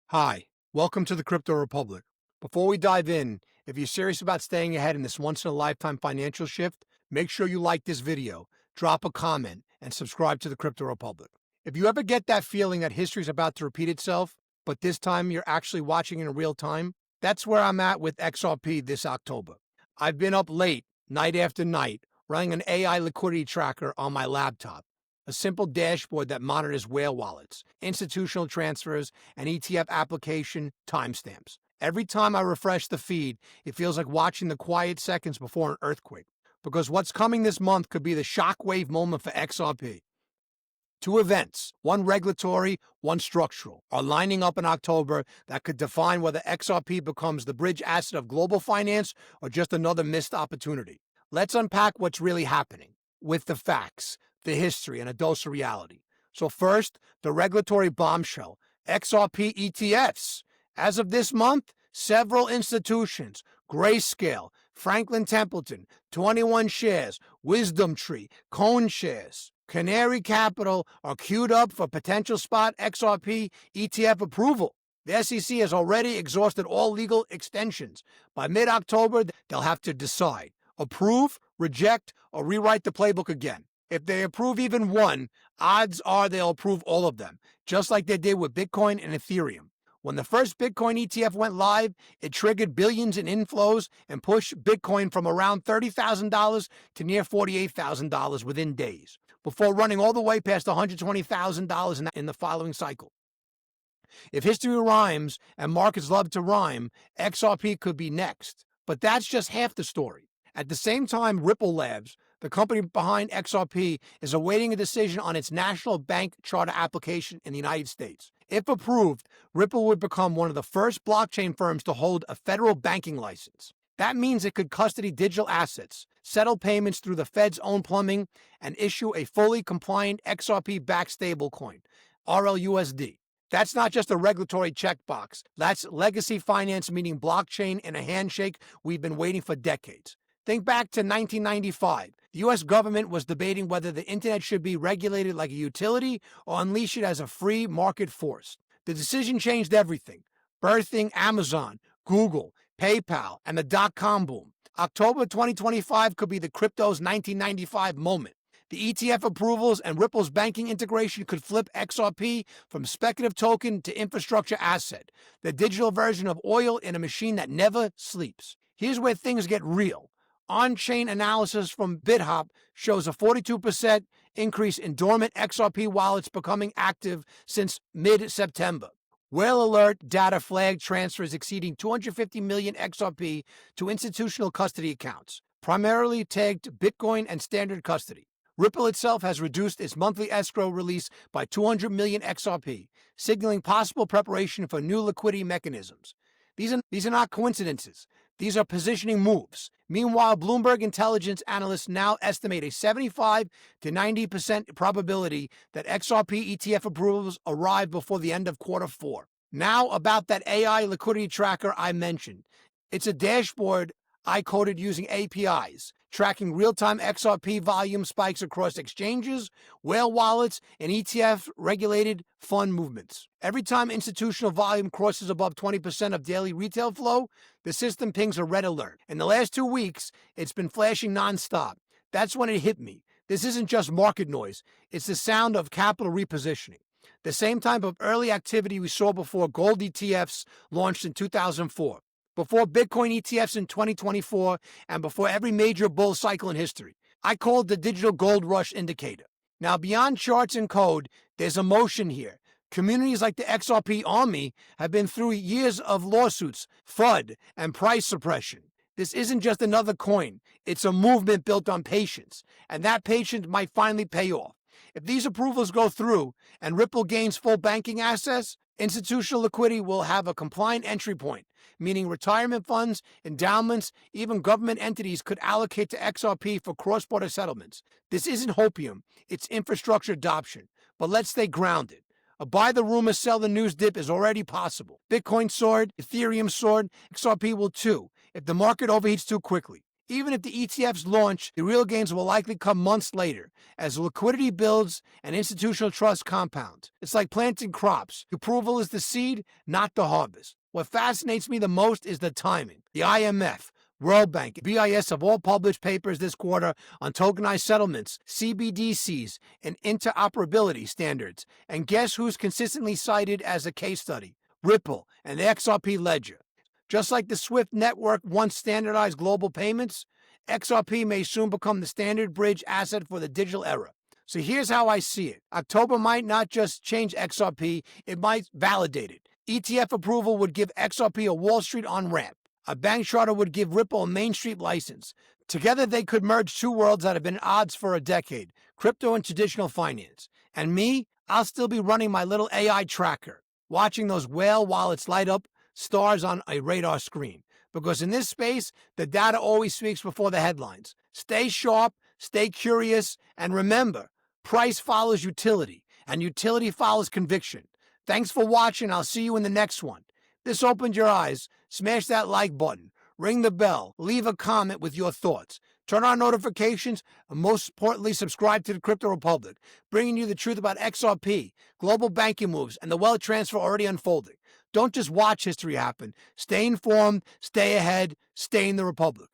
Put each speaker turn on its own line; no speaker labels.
Hi, welcome to the Crypto Republic. Before we dive in, if you're serious about staying ahead in this once-in-a-lifetime financial shift, make sure you like this video, drop a comment, and subscribe to the Crypto Republic. If you ever get that feeling that history is about to repeat itself, but this time you're actually watching in real time, that's where I'm at with XRP this October. I've been up late, night after night, running an AI liquidity tracker on my laptop, a simple dashboard that monitors whale wallets, institutional transfers, and ETF application timestamps. Every time I refresh the feed, it feels like watching the quiet seconds before an earthquake, because what's coming this month could be the shockwave moment for XRP. Two events, one regulatory, one structural, are lining up in October that could define whether XRP becomes the bridge asset of global finance or just another missed opportunity. Let's unpack what's really happening with the facts, the history, and a dose of reality. So first, the regulatory bombshell, XRP ETFs. As of this month, several institutions, Grayscale, Franklin Templeton, 21 Shares, Wisdom Tree, Cone Shares, Canary Capital are queued up for potential spot XRP ETF approval. The SEC has already exhausted all legal extensions. By mid-October, they'll have to decide, approve, reject, or rewrite the playbook again. If they approve even one, odds are they'll approve all of them, just like they did with Bitcoin and Ethereum. When the first Bitcoin ETF went live, it triggered billions in inflows and pushed Bitcoin from around $30,000 to near $48,000 within days, before running all the way past $120,000 in the following cycle. If history rhymes and markets love to rhyme, XRP could be next. But that's just half the story. At the same time, Ripple Labs, the company behind XRP, is awaiting a decision on its national bank charter application in the United States. If approved, Ripple would become one of the first blockchain firms to hold a federal banking license. That means it could custody digital assets, settle payments through the Fed's own plumbing, and issue a fully compliant XRP-backed stablecoin, RLUSD. That's not just a regulatory checkbox. That's legacy finance, meaning blockchain and a handshake we've been waiting for decades. Think back to 1995. The U.S. government was debating whether the internet should be regulated like a utility or unleash it as a free market force. The decision changed everything, birthing Amazon, Google, PayPal, and the dot-com boom. October 2025 could be the crypto's 1995 moment. The ETF approvals and Ripple's banking integration could flip XRP from speculative token to infrastructure asset, the digital version of oil in a machine that never sleeps. Here's where things get real. On-chain analysis from BitHop shows a 42% increase in dormant XRP wallets becoming active since mid-September. Whale Alert data flagged transfers exceeding 250 million XRP to institutional custody accounts, primarily tagged Bitcoin and standard custody. Ripple itself has reduced its monthly escrow release by 200 million XRP, signaling possible preparation for new liquidity mechanisms. These are not coincidences. These are positioning moves. Meanwhile, Bloomberg intelligence analysts now estimate a 75 to 90% probability that XRP ETF approvals arrive before the end of Q4. Now about that AI liquidity tracker I mentioned. It's a dashboard I coded using APIs, tracking real-time XRP volume spikes across exchanges, whale wallets, and ETF-regulated fund movements. Every time institutional volume crosses above 20% of daily retail flow, the system pings a red alert. In the last 2 weeks, it's been flashing nonstop. That's when it hit me. This isn't just market noise. It's the sound of capital repositioning. The same type of early activity we saw before gold ETFs launched in 2004. Before Bitcoin ETFs in 2024, and before every major bull cycle in history. I call it the digital gold rush indicator. Now, beyond charts and code, there's emotion here. Communities like the XRP Army have been through years of lawsuits, FUD, and price suppression. This isn't just another coin. It's a movement built on patience, and that patience might finally pay off. If these approvals go through and Ripple gains full banking access, institutional liquidity will have a compliant entry point, meaning retirement funds, endowments, even government entities could allocate to XRP for cross-border settlements. This isn't hopium, it's infrastructure adoption. But let's stay grounded. A buy the rumor, sell the news dip is already possible. Bitcoin soared, Ethereum soared, XRP will too, if the market overheats too quickly. Even if the ETFs launch, the real gains will likely come months later as liquidity builds and institutional trust compounds. It's like planting crops. Approval is the seed, not the harvest. What fascinates me the most is the timing. The IMF, World Bank, BIS have all published papers this quarter on tokenized settlements, CBDCs, and interoperability standards. And guess who's consistently cited as a case study? Ripple and the XRP ledger. Just like the SWIFT network once standardized global payments, XRP may soon become the standard bridge asset for the digital era. So here's how I see it. October might not just change XRP, it might validate it. ETF approval would give XRP a Wall Street on-ramp. A bank charter would give Ripple a Main Street license. Together, they could merge two worlds that have been at odds for a decade, crypto and traditional finance. And me, I'll still be running my little AI tracker, watching those whale wallets light up stars on a radar screen. Because in this space, the data always speaks before the headlines. Stay sharp, stay curious, and remember, price follows utility, and utility follows conviction. Thanks for watching. I'll see you in the next one. This opened your eyes. Smash that like button, ring the bell, leave a comment with your thoughts, turn on notifications, and most importantly, subscribe to the Crypto Republic, bringing you the truth about XRP, global banking moves, and the wealth transfer already unfolding. Don't just watch history happen. Stay informed, stay ahead, stay in the Republic.